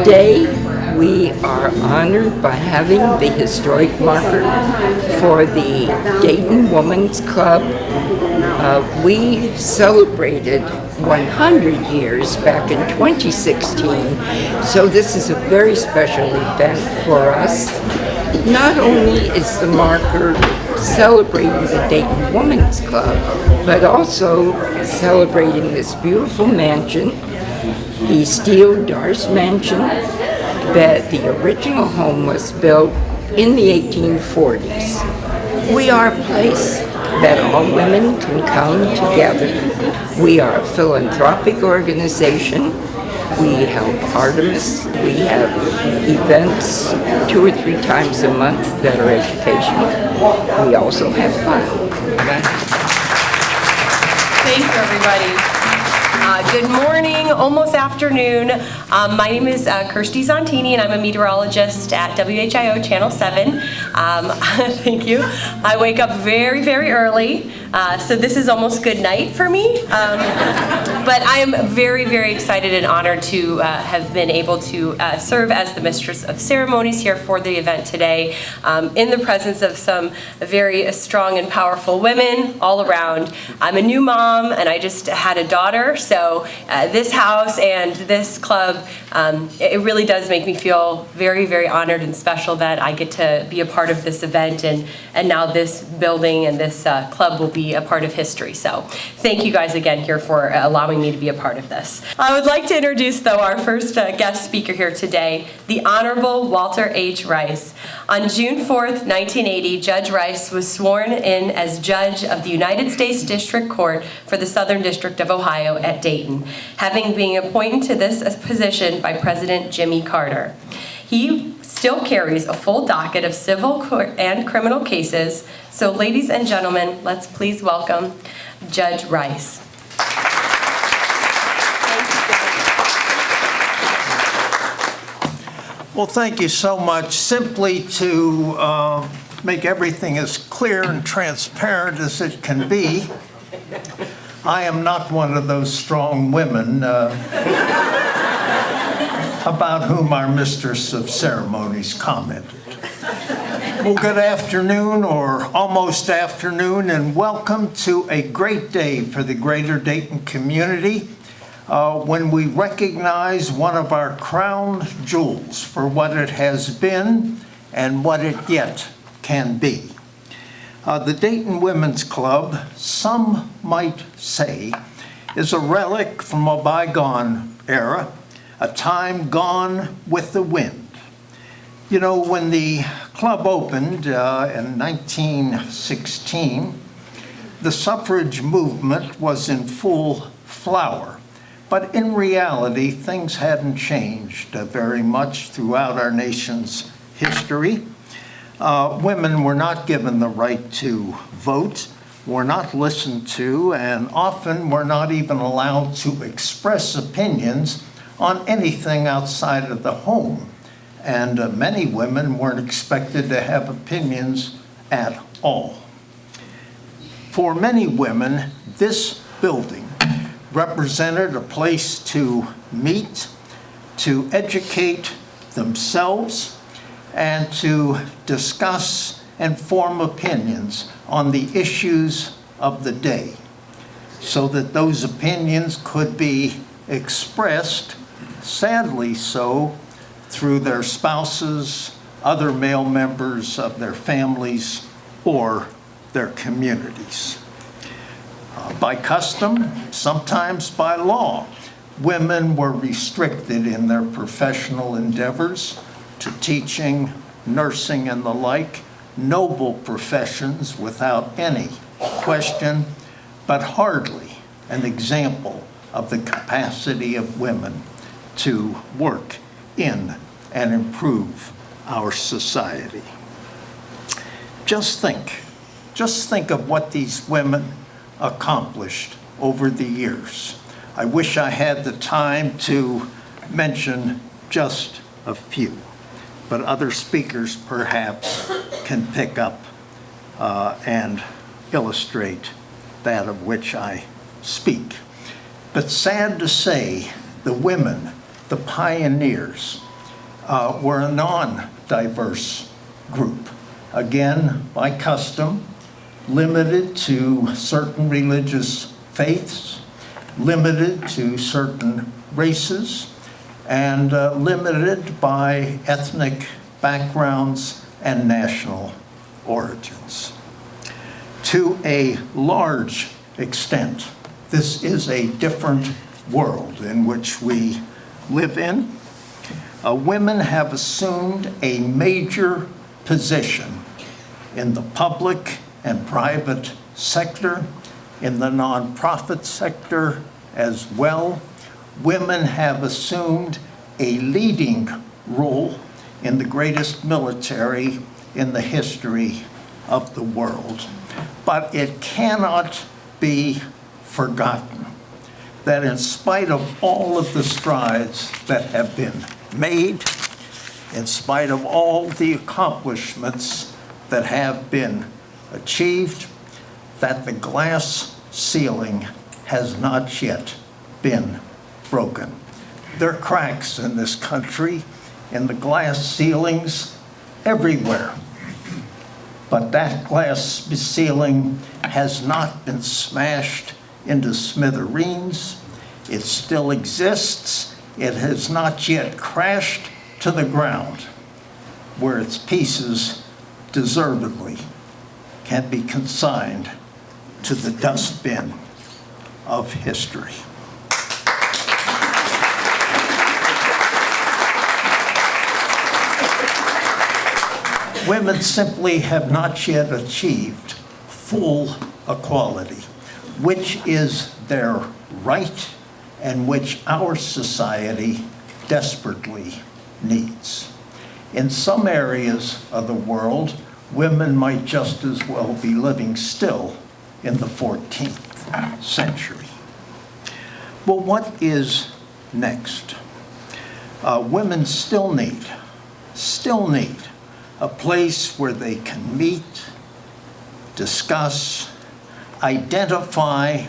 Today, we are honored by having the historic marker for the Dayton Women's Club. We celebrated 100 years back in 2016, so this is a very special event for us. Not only is the marker celebrating the Dayton Women's Club, but also celebrating this beautiful mansion, the Steel Darce Mansion, that the original home was built in the 1840s. We are a place that all women can come together. We are a philanthropic organization. We help Artemis. We have events 2 or 3 times a month that are educational. We also have fun. Thank you, everybody. Good morning, almost afternoon. My name is Kirsty Zontini, and I'm a meteorologist at WHIO Channel 7. Thank you. I wake up very, very early, so this is almost good night for me. But I am very, very excited and honored to have been able to serve as the Mistress of Ceremonies here for the event today, in the presence of some very strong and powerful women all around. I'm a new mom, and I just had a daughter, so this house and this club, it really does make me feel very, very honored and special that I get to be a part of this event, and now this building and this club will be a part of history. So thank you guys again here for allowing me to be a part of this. I would like to introduce, though, our first guest speaker here today, the Honorable Walter H. Rice. On June 4th, 1980, Judge Rice was sworn in as Judge of the United States District Court for the Southern District of Ohio at Dayton, having been appointed to this position by President Jimmy Carter. He still carries a full docket of civil and criminal cases. So, ladies and gentlemen, let's please welcome Judge Rice. Well, thank you so much. Simply to make everything as clear and transparent as it can be, I am not one of those strong women about whom our Mistress of Ceremonies commented. Well, good afternoon, or almost afternoon, and welcome to a great day for the greater Dayton community, when we recognize one of our crown jewels for what it has been and what it yet can be. The Dayton Women's Club, some might say, is a relic from a bygone era, a time gone with the wind. You know, when the club opened in 1916, the suffrage movement was in full flower. But in reality, things hadn't changed very much throughout our nation's history. Women were not given the right to vote, were not listened to, and often were not even allowed to express opinions on anything outside of the home. And many women weren't expected to have opinions at all. For many women, this building represented a place to meet, to educate themselves, and to discuss and form opinions on the issues of the day, so that those opinions could be expressed, sadly so, through their spouses, other male members of their families, or their communities. By custom, sometimes by law, women were restricted in their professional endeavors to teaching, nursing, and the like, noble professions without any question, but hardly an example of the capacity of women to work in and improve our society. Just think of what these women accomplished over the years. I wish I had the time to mention just a few, but other speakers perhaps can pick up and illustrate that of which I speak. But sad to say, the women The pioneers were a non-diverse group. Again, by custom, limited to certain religious faiths, limited to certain races, and limited by ethnic backgrounds and national origins. To a large extent, this is a different world in which we live in. Women have assumed a major position in the public and private sector, in the nonprofit sector as well. Women have assumed a leading role in the greatest military in the history of the world. But it cannot be forgotten that in spite of all of the strides that have been made, in spite of all the accomplishments that have been achieved, that the glass ceiling has not yet been broken. There are cracks in this country, in the glass ceilings everywhere. But that glass ceiling has not been smashed into smithereens. It still exists. It has not yet crashed to the ground, where its pieces deservedly can be consigned to the dustbin of history. Women simply have not yet achieved full equality, which is their right and which our society desperately needs. In some areas of the world, women might just as well be living still in the 14th century. Well, what is next? Women still need a place where they can meet, discuss, identify,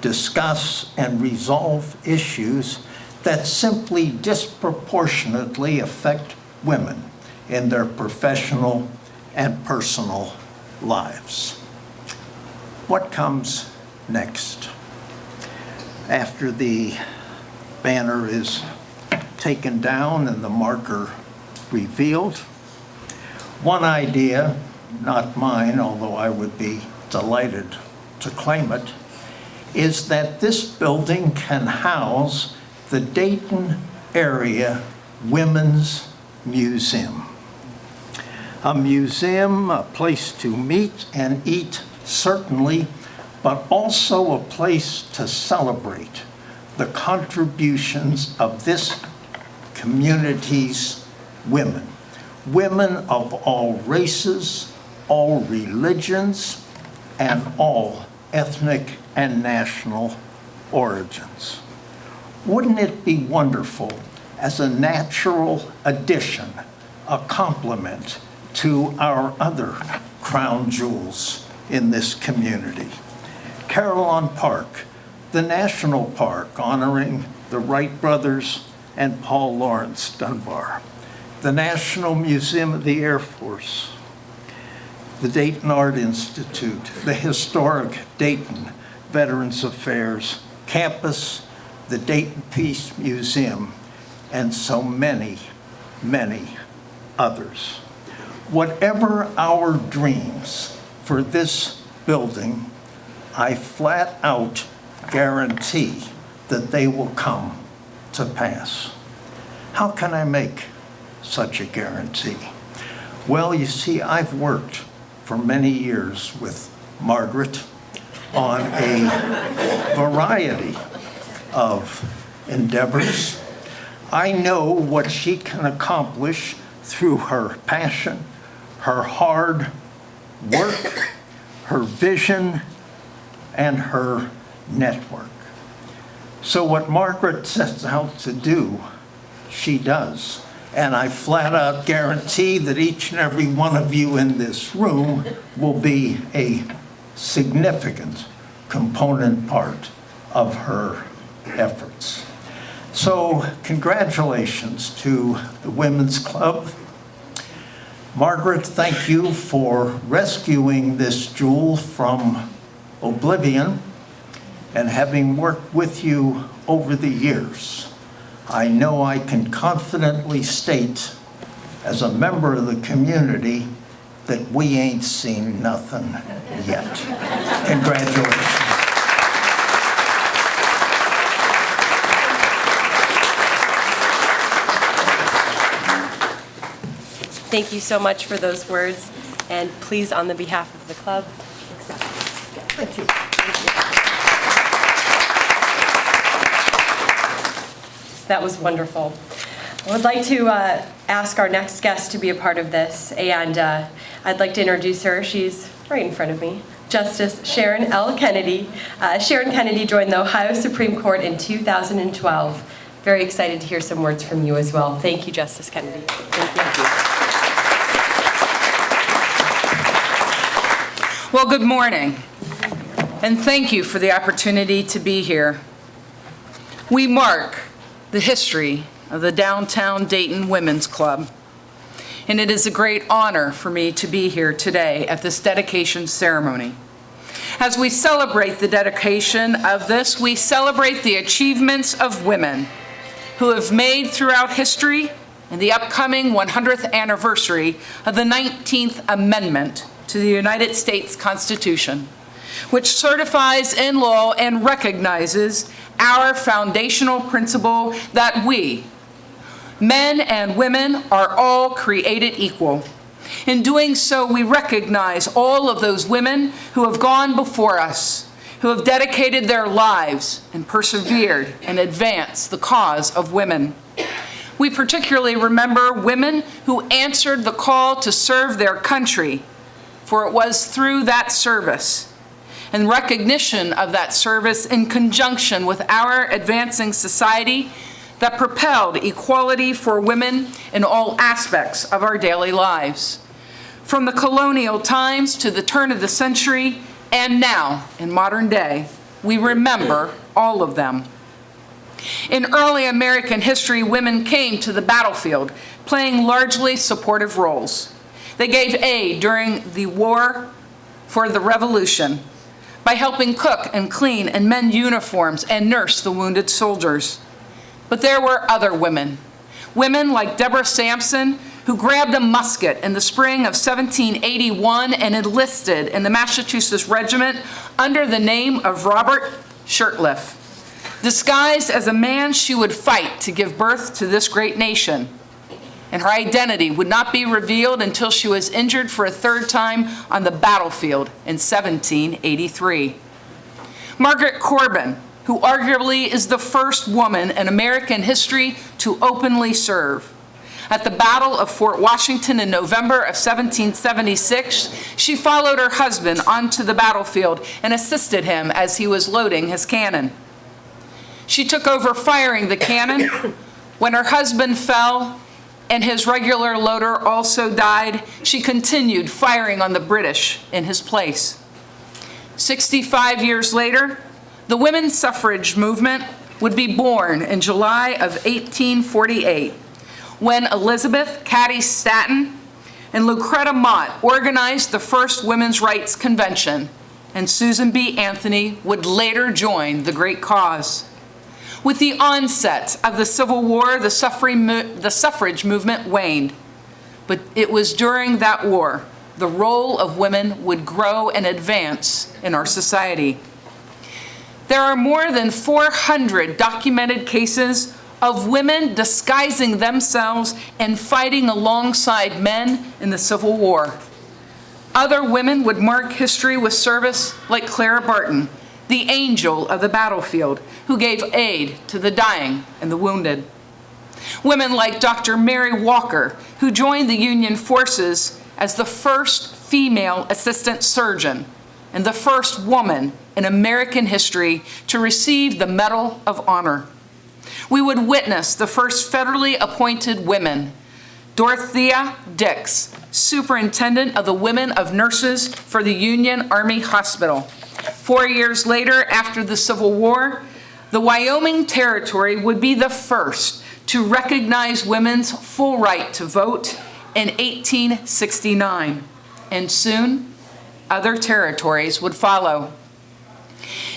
discuss, and resolve issues that simply disproportionately affect women in their professional and personal lives. What comes next? After the banner is taken down and the marker revealed, one idea, not mine, although I would be delighted to claim it, is that this building can house the Dayton Area Women's Museum. A museum, a place to meet and eat, certainly, but also a place to celebrate the contributions of this community's women. Women of all races, all religions, and all ethnic and national origins. Wouldn't it be wonderful as a natural addition, a complement to our other crown jewels in this community? Carillon Park, the national park honoring the Wright brothers and Paul Laurence Dunbar, the National Museum of the Air Force, the Dayton Art Institute, the historic Dayton Veterans Affairs campus, the Dayton Peace Museum, and so many, many others. Whatever our dreams for this building, I flat out guarantee that they will come to pass. How can I make such a guarantee? Well, you see, I've worked for many years with Margaret on a variety of endeavors. I know what she can accomplish through her passion, her hard work, her vision, and her network. So what Margaret sets out to do, she does. And I flat out guarantee that each and every one of you in this room will be a significant component part of her efforts. So congratulations to the Women's Club. Margaret, thank you for rescuing this jewel from oblivion and having worked with you over the years. I know I can confidently state, as a member of the community, that we ain't seen nothing yet. Congratulations. Thank you so much for those words, and please, on the behalf of the club, accept. Thank you. That was wonderful. I would like to ask our next guest to be a part of this, and I'd like to introduce her. She's right in front of me. Justice Sharon L. Kennedy. Sharon Kennedy joined the Ohio Supreme Court in 2012. Very excited to hear some words from you as well. Thank you, Justice Kennedy. Thank you. Well, good morning, and thank you for the opportunity to be here. We mark the history of the Downtown Dayton Women's Club, and it is a great honor for me to be here today at this dedication ceremony. As we celebrate the dedication of this, we celebrate the achievements of women who have made throughout history and the upcoming 100th anniversary of the 19th Amendment to the United States Constitution, which certifies in law and recognizes our foundational principle that we, men and women, are all created equal. In doing so, we recognize all of those women who have gone before us, who have dedicated their lives and persevered and advanced the cause of women. We particularly remember women who answered the call to serve their country, for it was through that service and recognition of that service in conjunction with our advancing society that propelled equality for women in all aspects of our daily lives. From the colonial times to the turn of the century, and now in modern day, we remember all of them. In early American history, women came to the battlefield, playing largely supportive roles. They gave aid during the War for the Revolution by helping cook and clean and mend uniforms and nurse the wounded soldiers. But there were other women like Deborah Sampson, who grabbed a musket in the spring of 1781 and enlisted in the Massachusetts Regiment under the name of Robert Shirtliff. Disguised as a man, she would fight to give birth to this great nation, and her identity would not be revealed until she was injured for a third time on the battlefield in 1783. Margaret Corbin, who arguably is the first woman in American history to openly serve. At the Battle of Fort Washington in November of 1776, she followed her husband onto the battlefield and assisted him as he was loading his cannon. She took over firing the cannon when her husband fell and his regular loader also died. She continued firing on the British in his place. 65 years later, the women's suffrage movement would be born in July of 1848, when Elizabeth Cady Stanton and Lucretta Mott organized the first Women's Rights Convention, and Susan B. Anthony would later join the great cause. With the onset of the Civil War, the suffrage movement waned. But it was during that war the role of women would grow and advance in our society. There are more than 400 documented cases of women disguising themselves and fighting alongside men in the Civil War. Other women would mark history with service like Clara Barton, the angel of the battlefield, who gave aid to the dying and the wounded. Women like Dr. Mary Walker, who joined the Union forces as the first female assistant surgeon and the first woman in American history to receive the Medal of Honor. We would witness the first federally appointed women, Dorothea Dix, superintendent of the Women of Nurses for the Union Army Hospital. 4 years later, after the Civil War, The Wyoming Territory would be the first to recognize women's full right to vote in 1869, and soon other territories would follow.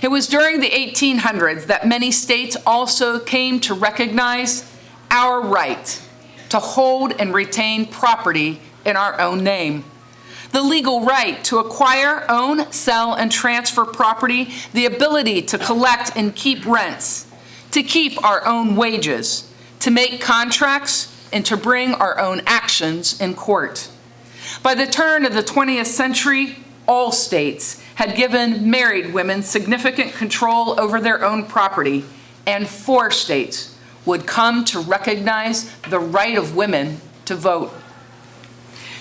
It was during the 1800s that many states also came to recognize our right to hold and retain property in our own name. The legal right to acquire, own, sell, and transfer property, the ability to collect and keep rents, to keep our own wages, to make contracts, and to bring our own actions in court. By the turn of the 20th century, all states had given married women significant control over their own property, and 4 states would come to recognize the right of women to vote.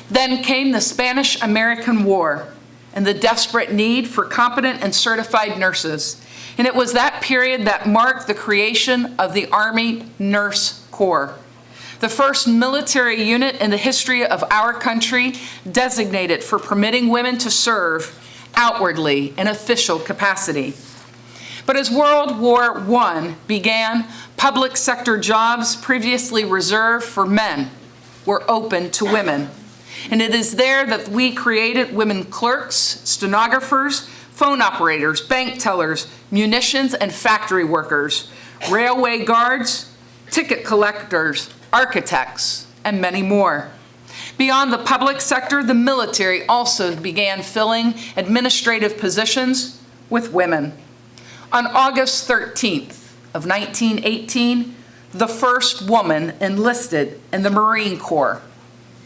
Then came the Spanish-American War and the desperate need for competent and certified nurses. And it was that period that marked the creation of the Army Nurse Corps, the first military unit in the history of our country designated for permitting women to serve outwardly in official capacity. But as World War I began, public sector jobs previously reserved for men were open to women. And it is there that we created women clerks, stenographers, phone operators, bank tellers, munitions and factory workers, railway guards, ticket collectors, architects, and many more. Beyond the public sector, the military also began filling administrative positions with women. On August 13th of 1918, the first woman enlisted in the Marine Corps,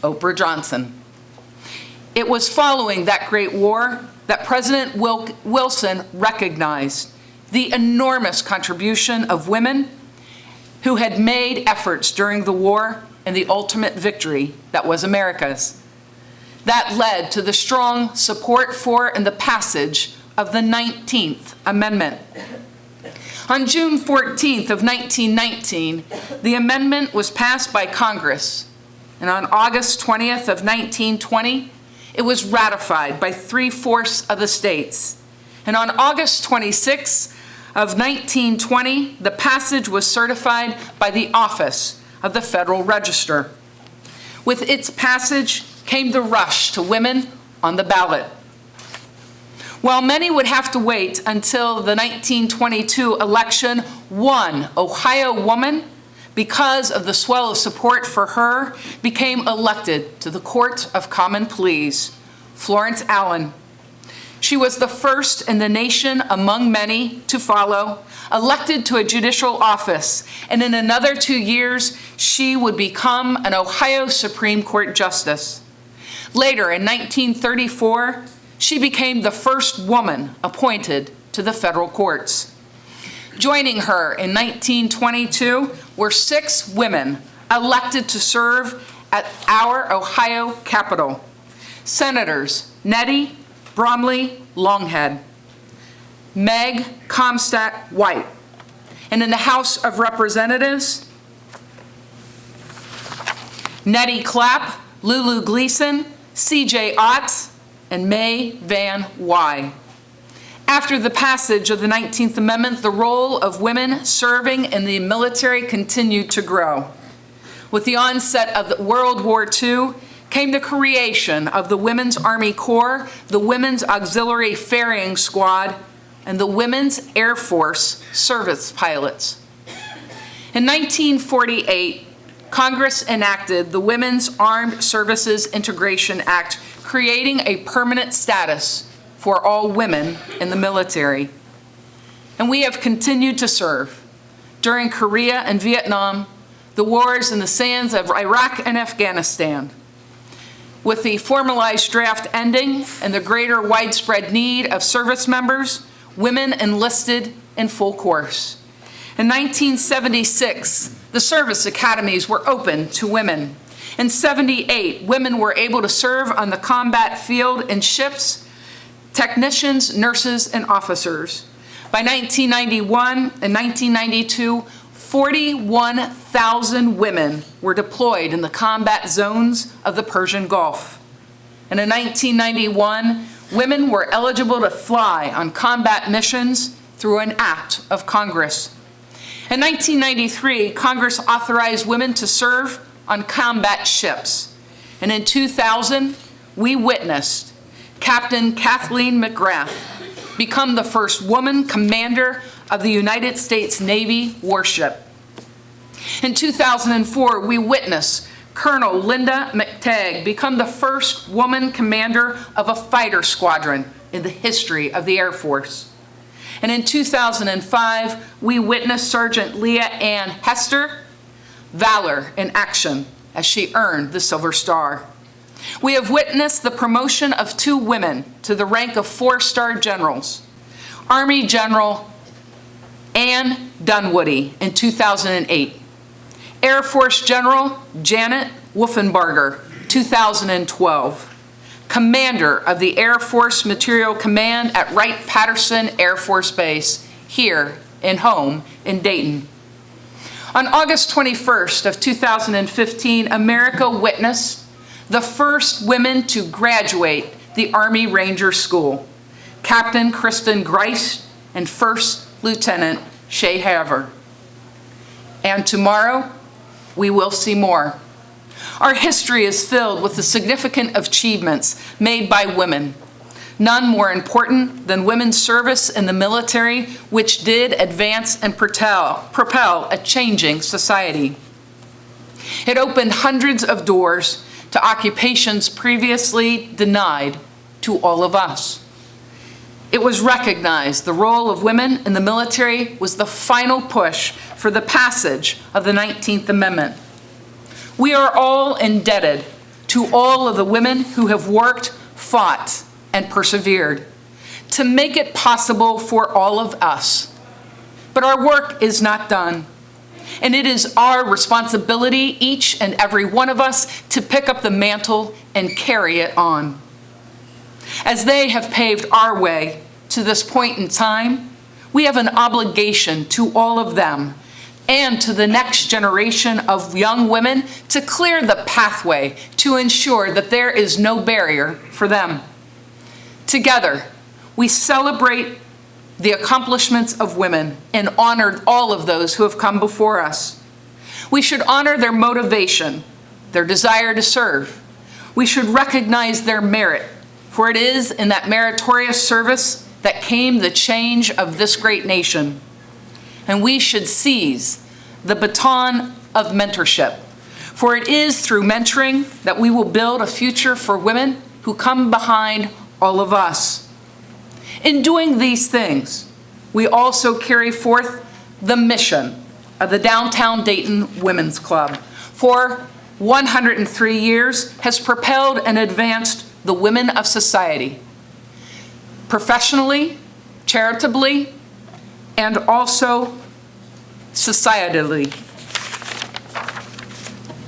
Oprah Johnson. It was following that great war that President Wilson recognized the enormous contribution of women who had made efforts during the war and the ultimate victory that was America's. That led to the strong support for and the passage of the 19th Amendment. On June 14th of 1919, the amendment was passed by Congress, and on August 20th of 1920, it was ratified by 3/4 of the states. And on August 26th of 1920, the passage was certified by the Office of the Federal Register. With its passage came the rush to women on the ballot. While many would have to wait until the 1922 election, one Ohio woman, because of the swell of support for her, became elected to the Court of Common Pleas, Florence Allen. She was the first in the nation among many to follow, elected to a judicial office, and in another 2 years, she would become an Ohio Supreme Court justice. Later, in 1934, she became the first woman appointed to the federal courts. Joining her in 1922 were 6 women elected to serve at our Ohio Capitol. Senators Nettie Bromley Longhead, Meg Comstock White, and in the House of Representatives, Nettie Clapp, Lulu Gleason, C.J. Otts, and Mae Van Wy. After the passage of the 19th Amendment, the role of women serving in the military continued to grow. With the onset of World War II came the creation of the Women's Army Corps, the Women's Auxiliary Ferrying Squad, and the Women's Air Force Service Pilots. In 1948, Congress enacted the Women's Armed Services Integration Act, creating a permanent status for all women in the military. And we have continued to serve during Korea and Vietnam, the wars in the sands of Iraq and Afghanistan. With the formalized draft ending and the greater widespread need of service members, women enlisted in full course. In 1976, the service academies were open to women. In 78, women were able to serve on the combat field in ships, technicians, nurses, and officers. By 1991 and 1992, 41,000 women were deployed in the combat zones of the Persian Gulf. And in 1991, women were eligible to fly on combat missions through an act of Congress. In 1993, Congress authorized women to serve on combat ships. And in 2000, we witnessed Captain Kathleen McGrath become the first woman commander of the United States Navy warship. In 2004, we witnessed Colonel Linda McTagg become the first woman commander of a fighter squadron in the history of the Air Force. And in 2005, we witnessed Sergeant Leah Ann Hester valor in action as she earned the Silver Star. We have witnessed the promotion of 2 women to the rank of 4-star generals. Army General Ann Dunwoody in 2008. Air Force General Janet Wolfenbarger, 2012. Commander of the Air Force Materiel Command at Wright-Patterson Air Force Base, here in home in Dayton. On August 21st of 2015, America witnessed the first women to graduate the Army Ranger School, Captain Kristen Grice and First Lieutenant Shay Haver. And tomorrow, we will see more. Our history is filled with the significant achievements made by women, none more important than women's service in the military, which did advance and propel a changing society. It opened hundreds of doors to occupations previously denied to all of us. It was recognized the role of women in the military was the final push for the passage of the 19th Amendment. We are all indebted to all of the women who have worked, fought, and persevered to make it possible for all of us. But our work is not done, and it is our responsibility, each and every one of us, to pick up the mantle and carry it on. As they have paved our way to this point in time, we have an obligation to all of them and to the next generation of young women to clear the pathway to ensure that there is no barrier for them. Together, we celebrate the accomplishments of women and honor all of those who have come before us. We should honor their motivation, their desire to serve. We should recognize their merit, for it is in that meritorious service that came the change of this great nation. And we should seize the baton of mentorship, for it is through mentoring that we will build a future for women who come behind all of us. In doing these things, we also carry forth the mission of the Downtown Dayton Women's Club. For 103 years has propelled and advanced the women of society, professionally, charitably, and also societally.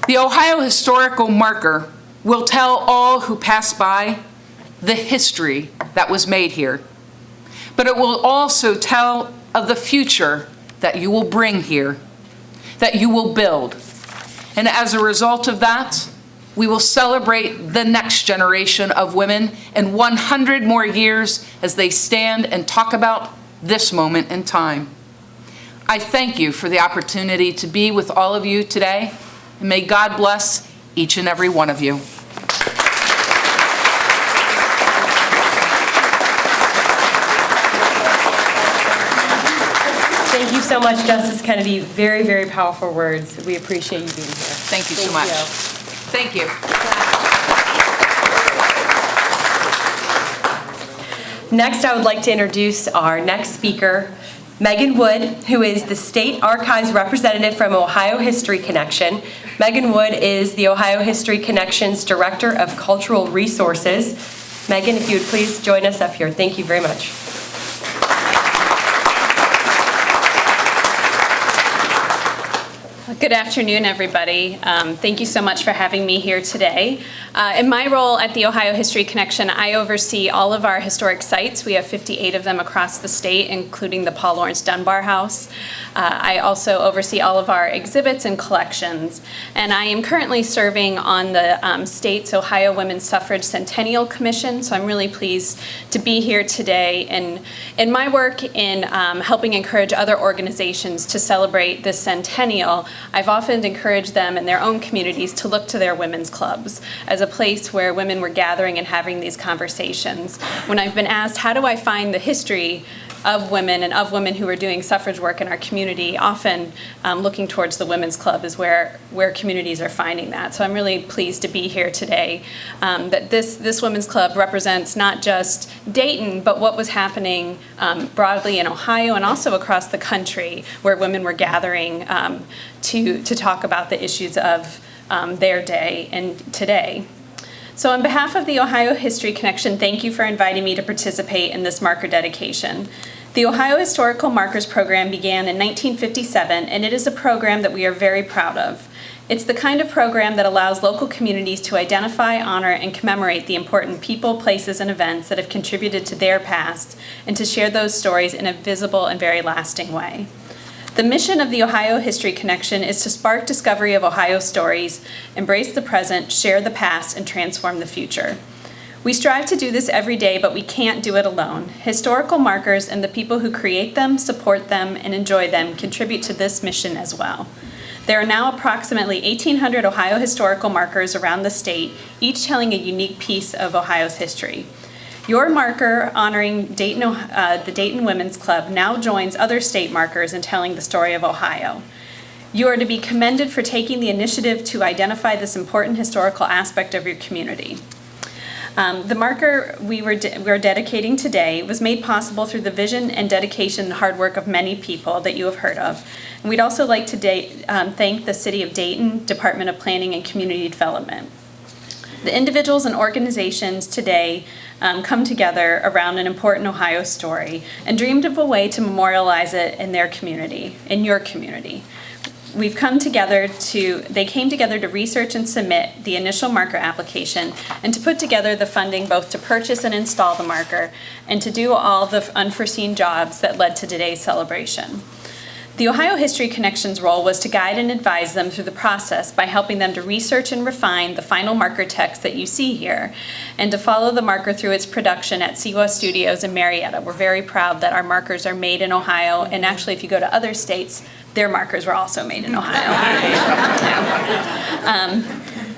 The Ohio Historical Marker will tell all who pass by the history that was made here, but it will also tell of the future that you will bring here, that you will build. And as a result of that, we will celebrate the next generation of women in 100 more years as they stand and talk about this moment in time. I thank you for the opportunity to be with all of you today, and may God bless each and every one of you. Thank you so much, Justice Kennedy. Very, very powerful words. We appreciate you being here. Thank you so much. Thank you. Next, I would like to introduce our next speaker, Megan Wood, who is the State Archives representative from Ohio History Connection. Megan Wood is the Ohio History Connection's Director of Cultural Resources. Megan, if you would please join us up here. Thank you very much. Good afternoon, everybody. Thank you so much for having me here today. In my role at the Ohio History Connection, I oversee all of our historic sites. We have 58 of them across the state, including the Paul Lawrence Dunbar House. I also oversee all of our exhibits and collections. And I am currently serving on the state's Ohio Women's Suffrage Centennial Commission, so I'm really pleased to be here today. And in my work in helping encourage other organizations to celebrate this centennial, I've often encouraged them in their own communities to look to their women's clubs as a place where women were gathering and having these conversations. When I've been asked, how do I find the history of women and of women who are doing suffrage work in our community, often looking towards the women's club is where communities are finding that. So I'm really pleased to be here today, that this women's club represents not just Dayton, but what was happening broadly in Ohio and also across the country, where women were gathering to talk about the issues of their day and today. So on behalf of the Ohio History Connection, thank you for inviting me to participate in this marker dedication. The Ohio Historical Markers Program began in 1957, and it is a program that we are very proud of. It's the kind of program that allows local communities to identify, honor, and commemorate the important people, places, and events that have contributed to their past, and to share those stories in a visible and very lasting way. The mission of the Ohio History Connection is to spark discovery of Ohio stories, embrace the present, share the past, and transform the future. We strive to do this every day, but we can't do it alone. Historical markers and the people who create them, support them, and enjoy them contribute to this mission as well. There are now approximately 1,800 Ohio historical markers around the state, each telling a unique piece of Ohio's history. Your marker honoring the Dayton Women's Club now joins other state markers in telling the story of Ohio. You are to be commended for taking the initiative to identify this important historical aspect of your community. The marker we're dedicating today was made possible through the vision and dedication and hard work of many people that you have heard of. And we'd also like to thank the City of Dayton, Department of Planning and Community Development. The individuals and organizations today come together around an important Ohio story and dreamed of a way to memorialize it in their community, in your community. They came together to research and submit the initial marker application and to put together the funding both to purchase and install the marker and to do all the unforeseen jobs that led to today's celebration. The Ohio History Connection's role was to guide and advise them through the process by helping them to research and refine the final marker text that you see here and to follow the marker through its production at Siwa Studios in Marietta. We're very proud that our markers are made in Ohio, and actually if you go to other states, their markers were also made in Ohio.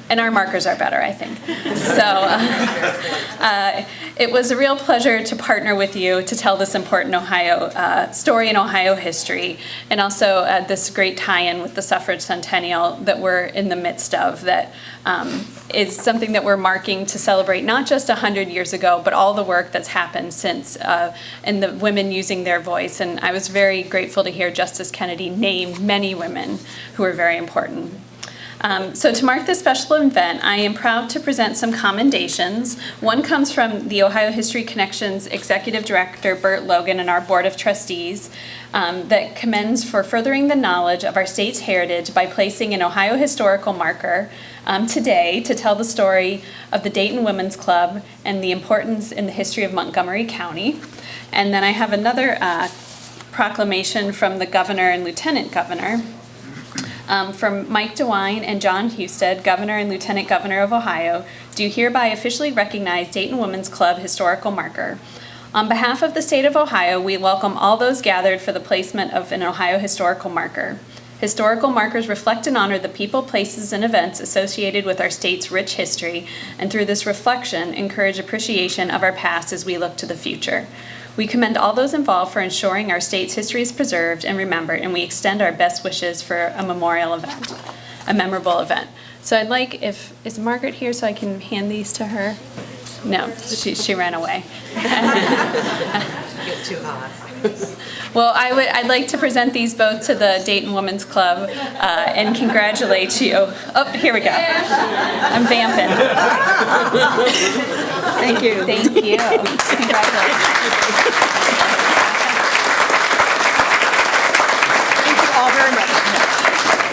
And our markers are better, I think. So it was a real pleasure to partner with you to tell this important Ohio story in Ohio history, and also this great tie-in with the suffrage centennial that we're in the midst of, that is something that we're marking to celebrate not just 100 years ago, but all the work that's happened since, and the women using their voice. And I was very grateful to hear Justice Kennedy name many women who are very important. So to mark this special event, I am proud to present some commendations. One comes from the Ohio History Connection's Executive Director, Bert Logan, and our Board of Trustees that commends for furthering the knowledge of our state's heritage by placing an Ohio historical marker today to tell the story of the Dayton Women's Club and the importance in the history of Montgomery County. And then I have another proclamation from the Governor and Lieutenant Governor. From Mike DeWine and John Husted, Governor and Lieutenant Governor of Ohio, do hereby officially recognize Dayton Women's Club historical marker. On behalf of the state of Ohio, we welcome all those gathered for the placement of an Ohio historical marker. Historical markers reflect and honor the people, places, and events associated with our state's rich history, and through this reflection, encourage appreciation of our past as we look to the future. We commend all those involved for ensuring our state's history is preserved and remembered, and we extend our best wishes for a memorial event, a memorable event. So I'd like, is Margaret here so I can hand these to her? No, she ran away. Get too hot. Well, I'd like to present these both to the Dayton Women's Club and congratulate you. Oh, here we go. I'm vamping. Thank you. Thank you. Congratulations. Thank you all very much.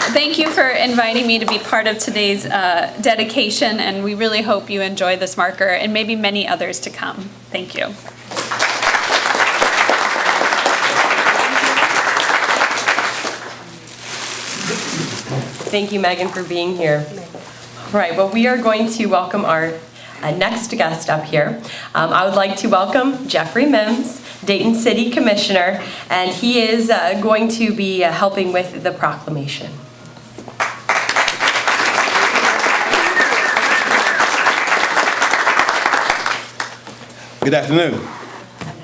thank you for inviting me to be part of today's dedication, and we really hope you enjoy this marker and maybe many others to come. Thank you. Thank you, Megan, for being here. All right, well, we are going to welcome our next guest up here. I would like to welcome Jeffrey Mims, Dayton City Commissioner, and he is going to be helping with the proclamation. Good afternoon.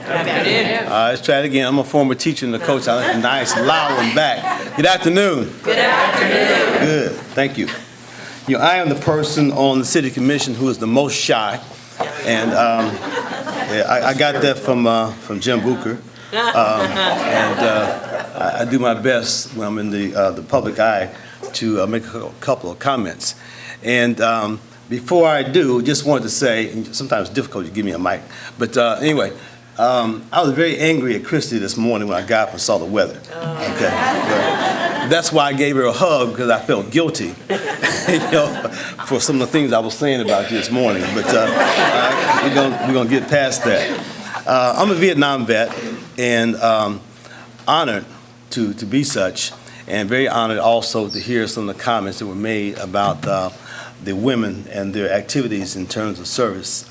Let's try it again. I'm a former teacher and a coach. I like a nice loud one back. Good afternoon. Good afternoon. Good. Thank you. You know, I am the person on the city commission who is the most shy, and I got that from Jim Booker, I do my best when I'm in the public eye to make a couple of comments. And before I do, just wanted to say, and sometimes it's difficult to give me a mic, but anyway. I was very angry at Christy this morning when I got up and saw the weather. Okay, that's why I gave her a hug, because I felt guilty, you know, for some of the things I was saying about you this morning. But we're gonna get past that. I'm a Vietnam vet, and honored to be such, and very honored also to hear some of the comments that were made about the women and their activities in terms of service.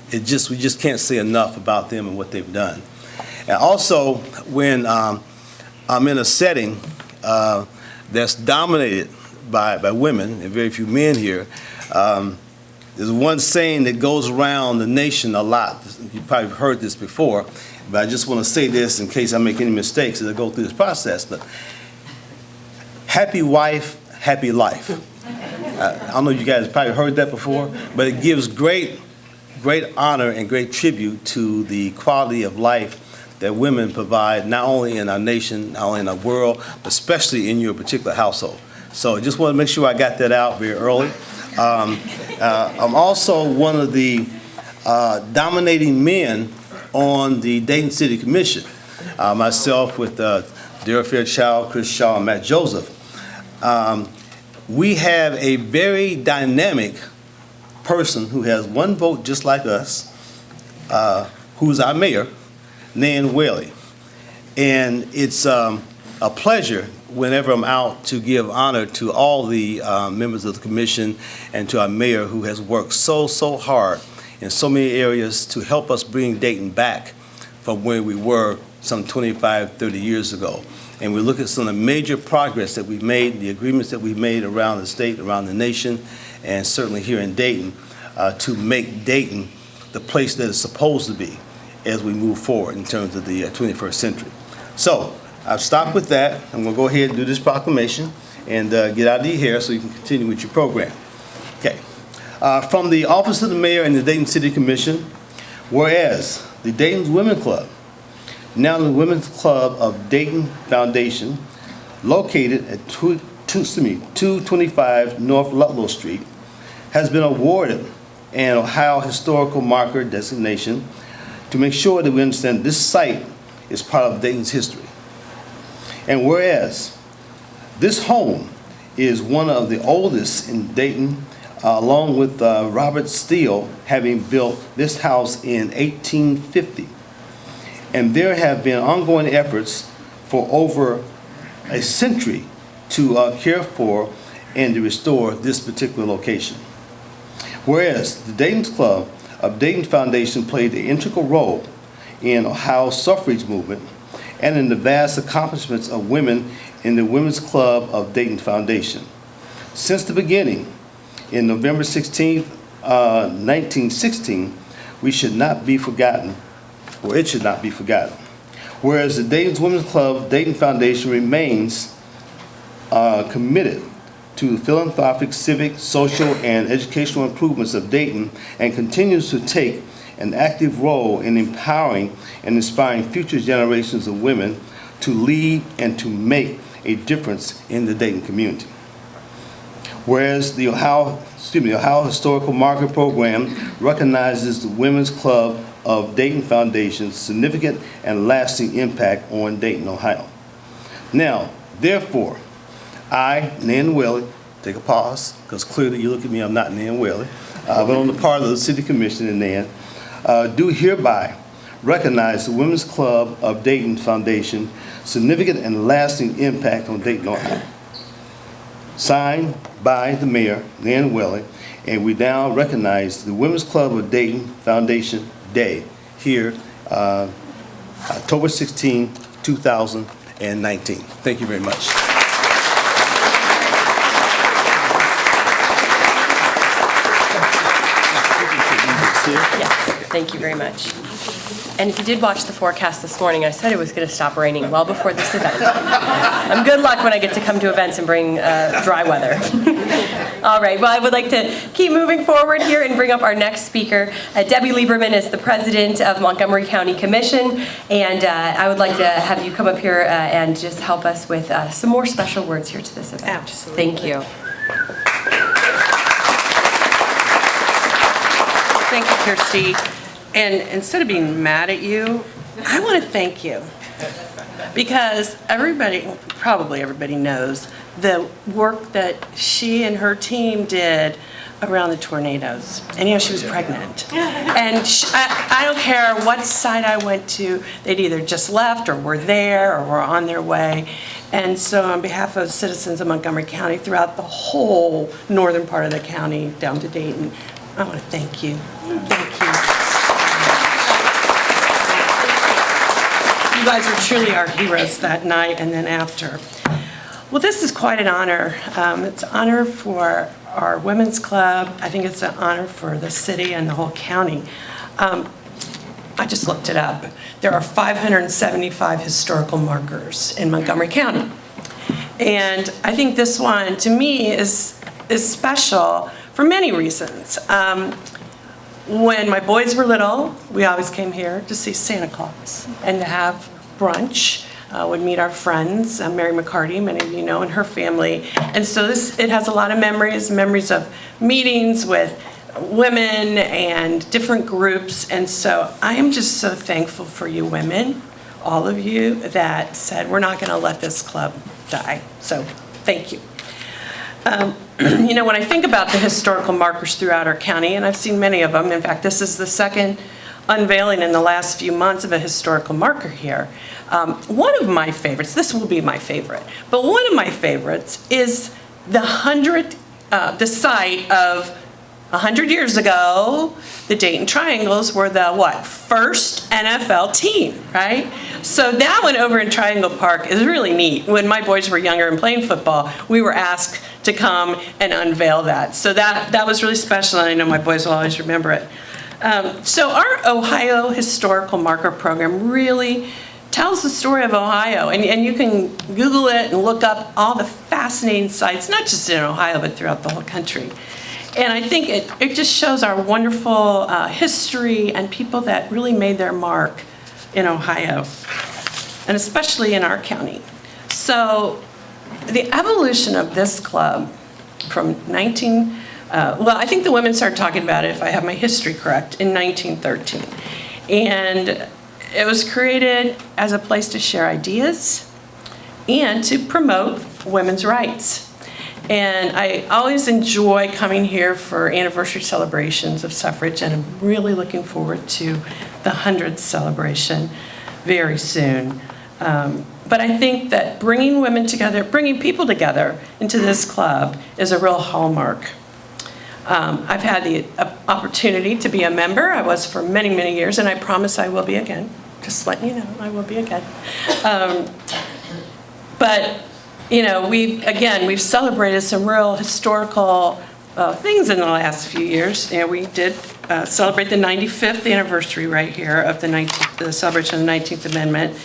We just can't say enough about them and what they've done. And also, when I'm in a setting that's dominated by women, and very few men here, there's one saying that goes around the nation a lot. You've probably heard this before, but I just want to say this in case I make any mistakes as I go through this process. But happy wife, happy life. I don't know if you guys probably heard that before, but it gives great honor and great tribute to the quality of life that women provide, not only in our nation, not only in our world, but especially in your particular household. So I just want to make sure I got that out very early. I'm also one of the dominating men on the Dayton City Commission. Myself with Darrell Fairchild, Chris Shaw, and Matt Joseph. We have a very dynamic person who has one vote just like us, who's our mayor, Nan Whaley. And it's a pleasure whenever I'm out to give honor to all the members of the commission and to our mayor, who has worked so hard in so many areas to help us bring Dayton back from where we were some 25, 30 years ago. And we look at some of the major progress that we've made, the agreements that we've made around the state, around the nation, and certainly here in Dayton, to make Dayton the place that it's supposed to be as we move forward in terms of the 21st century. So I've stopped with that. I'm going to go ahead and do this proclamation and get out of your hair so you can continue with your program. Okay. From the Office of the Mayor and the Dayton City Commission, whereas the Dayton Women's Club, now the Women's Club of Dayton Foundation, located at 225 North Ludlow Street, has been awarded an Ohio Historical Marker designation to make sure that we understand this site is part of Dayton's history. And whereas this home is one of the oldest in Dayton, along with Robert Steele having built this house in 1850. And there have been ongoing efforts for over a century to care for and to restore this particular location. Whereas the Dayton Club of Dayton Foundation played an integral role in Ohio's suffrage movement and in the vast accomplishments of women in the Women's Club of Dayton Foundation. Since the beginning, in November 16, 1916, we should not be forgotten, or it should not be forgotten. Whereas the Dayton Women's Club Dayton Foundation remains committed to the philanthropic, civic, social, and educational improvements of Dayton, and continues to take an active role in empowering and inspiring future generations of women to lead and to make a difference in the Dayton community. Whereas the Ohio Historical Marker Program recognizes the Women's Club of Dayton Foundation's significant and lasting impact on Dayton, Ohio. Now, therefore, I, Nan Willie, take a pause, because clearly you look at me, I'm not Nan Willie, but on the part of the City Commission and Nan, do hereby recognize the Women's Club of Dayton Foundation significant and lasting impact on Dayton, Ohio. Signed by the Mayor, Nan Willie, and we now recognize the Women's Club of Dayton Foundation Day here, October 16, 2019. Thank you very much. Yes, thank you very much. And if you did watch the forecast this morning, I said it was going to stop raining well before this event. I'm good luck when I get to come to events and bring dry weather. All right, well, I would like to keep moving forward here and bring up our next speaker. Debbie Lieberman is the president of Montgomery County Commission, and I would like to have you come up here and just help us with some more special words here to this event. Absolutely. Thank you. Thank you, Kirsty. And instead of being mad at you, I want to thank you. Because probably everybody knows the work that she and her team did around the tornadoes. And she was pregnant. And I don't care what side I went to, they'd either just left or were there or were on their way. And so on behalf of citizens of Montgomery County throughout the whole northern part of the county down to Dayton, I want to thank you. Thank you. You guys are truly our heroes that night and then after. Well, this is quite an honor. It's an honor for our women's club. I think it's an honor for the city and the whole county. I just looked it up. There are 575 historical markers in Montgomery County. And I think this one, to me, is special for many reasons. When my boys were little, we always came here to see Santa Claus and to have brunch. Would meet our friends, Mary McCarty, many of you know, and her family. And so it has a lot of memories of meetings with women and different groups. And so I am just so thankful for you women, all of you that said, we're not gonna let this club die. So thank you. When I think about the historical markers throughout our county, and I've seen many of them, in fact, this is the second unveiling in the last few months of a historical marker here. One of my favorites, this will be my favorite, but one of my favorites is the site of 100 years ago, the Dayton Triangles were the first NFL team, right? So that one over in Triangle Park is really neat. When my boys were younger and playing football, we were asked to come and unveil that. So that was really special, and I know my boys will always remember it. So our Ohio Historical Marker Program really tells the story of Ohio, and you can Google it and look up all the fascinating sites, not just in Ohio, but throughout the whole country. And I think it just shows our wonderful history and people that really made their mark in Ohio, and especially in our county. So the evolution of this club from I think the women started talking about it, if I have my history correct, in 1913. And it was created as a place to share ideas and to promote women's rights. And I always enjoy coming here for anniversary celebrations of suffrage, and I'm really looking forward to the 100th celebration very soon. But I think that bringing women together, bringing people together into this club is a real hallmark. I've had the opportunity to be a member. I was for many, many years, and I promise I will be again. Just letting you know, I will be again. But we've celebrated some real historical things in the last few years. We did celebrate the 95th anniversary right here of the celebration of the 19th Amendment.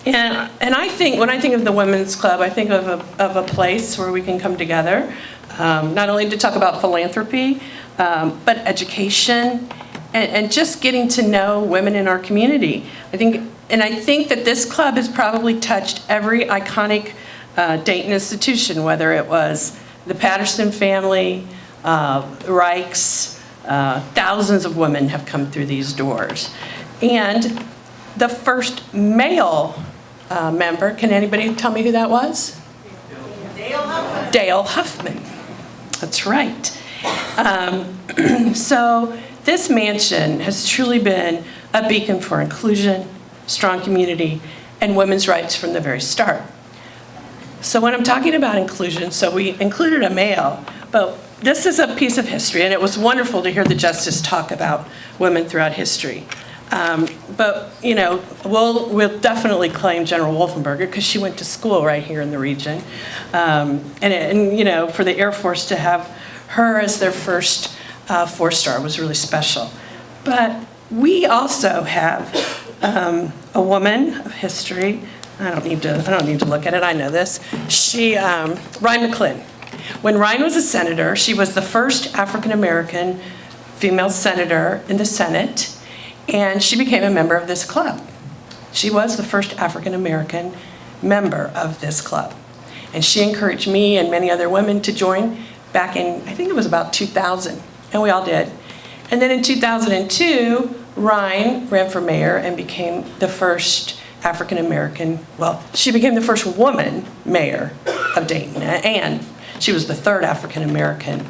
And I think, when I think of the Women's Club, I think of a place where we can come together, not only to talk about philanthropy, but education, and just getting to know women in our community. I think that this club has probably touched every iconic Dayton institution, whether it was the Patterson family, Reichs, thousands of women have come through these doors. And the first male member, can anybody tell me who that was? Dale Huffman. That's right. So this mansion has truly been a beacon for inclusion, strong community, and women's rights from the very start. So when I'm talking about inclusion, so we included a male, but this is a piece of history, and it was wonderful to hear the justice talk about women throughout history. But, you know, we'll definitely claim General Wolfenberger because she went to school right here in the region. And, you know, for the Air Force to have her as their first four-star was really special. But we also have a woman of history. I don't need to look at it. I know this. Ryan McClin. When Ryan was a senator, she was the first African-American female senator in the Senate, and she became a member of this club. She was the first African-American member of this club. And she encouraged me and many other women to join back in, I think it was about 2000, and we all did. And then in 2002, Ryan ran for mayor and became the first African-American, well, she became the first woman mayor of Dayton, and she was the third African-American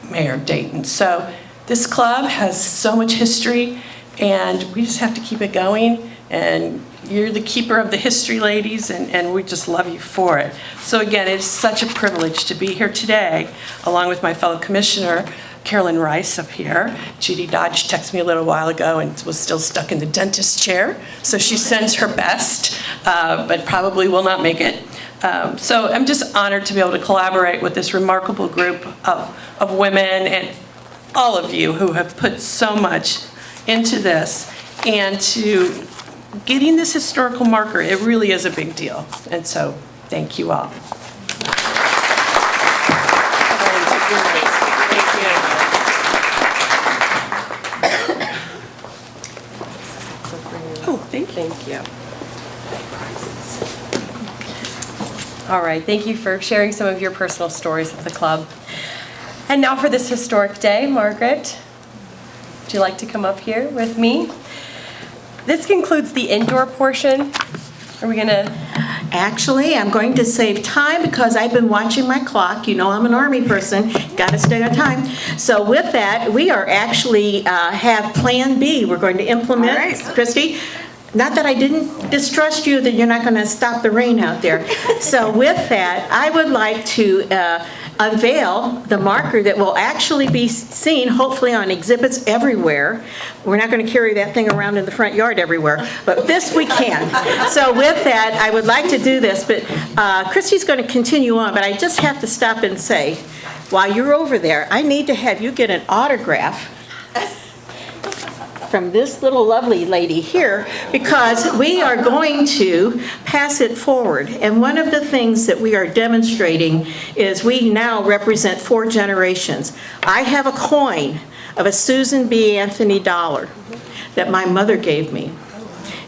mayor of Dayton. So this club has so much history, and we just have to keep it going. And you're the keeper of the history, ladies, and we just love you for it. So again, it's such a privilege to be here today, along with my fellow commissioner, Carolyn Rice up here. Judy Dodge texted me a little while ago and was still stuck in the dentist chair, so she sends her best, but probably will not make it. So I'm just honored to be able to collaborate with this remarkable group of women and all of you who have put so much into this and to getting this historical marker. It really is a big deal. And so thank you all. Oh, thank you. Thank you. All right, thank you for sharing some of your personal stories of the club. And now for this historic day, Margaret, would you like to come up here with me? This concludes the indoor portion. Are we gonna? Actually, I'm going to save time because I've been watching my clock. You know I'm an Army person, got to stay on time. So with that, we are actually have Plan B we're going to implement. All right. Christy, not that I didn't distrust you that you're not going to stop the rain out there. So with that, I would like to unveil the marker that will actually be seen, hopefully, on exhibits everywhere. We're not going to carry that thing around in the front yard everywhere, but this we can. So with that, I would like to do this, but Christy's going to continue on, but I just have to stop and say, while you're over there, I need to have you get an autograph from this little lovely lady here, because we are going to pass it forward. And one of the things that we are demonstrating is we now represent 4 generations. I have a coin of a Susan B. Anthony dollar that my mother gave me,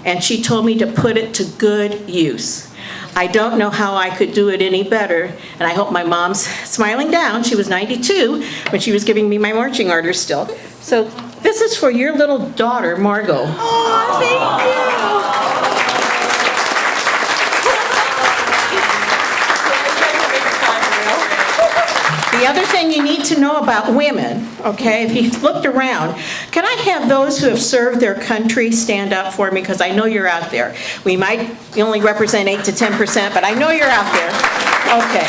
and she told me to put it to good use. I don't know how I could do it any better, and I hope my mom's smiling down. She was 92 when she was giving me my marching orders still. So this is for your little daughter, Margot. Oh, thank you. The other thing you need to know about women, okay, if you looked around, can I have those who have served their country stand up for me, because I know you're out there. We might only represent 8 to 10%, but I know you're out there. Okay.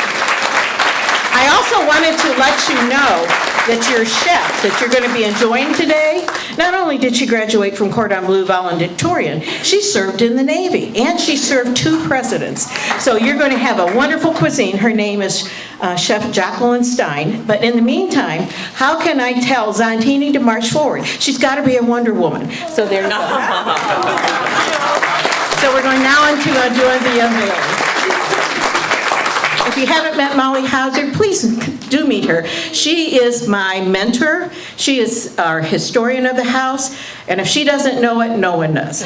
I also wanted to let you know that your chef that you're going to be enjoying today, not only did she graduate from Cordon Bleu valedictorian, she served in the Navy, and she served 2 presidents. So you're going to have a wonderful cuisine. Her name is Chef Jacqueline Stein. But in the meantime, how can I tell Zantini to march forward? She's got to be a Wonder Woman. So there you go. So we're going now into doing the unveiling. If you haven't met Molly Hauser, please do meet her. She is my mentor. She is our historian of the house, and if she doesn't know it, no one does.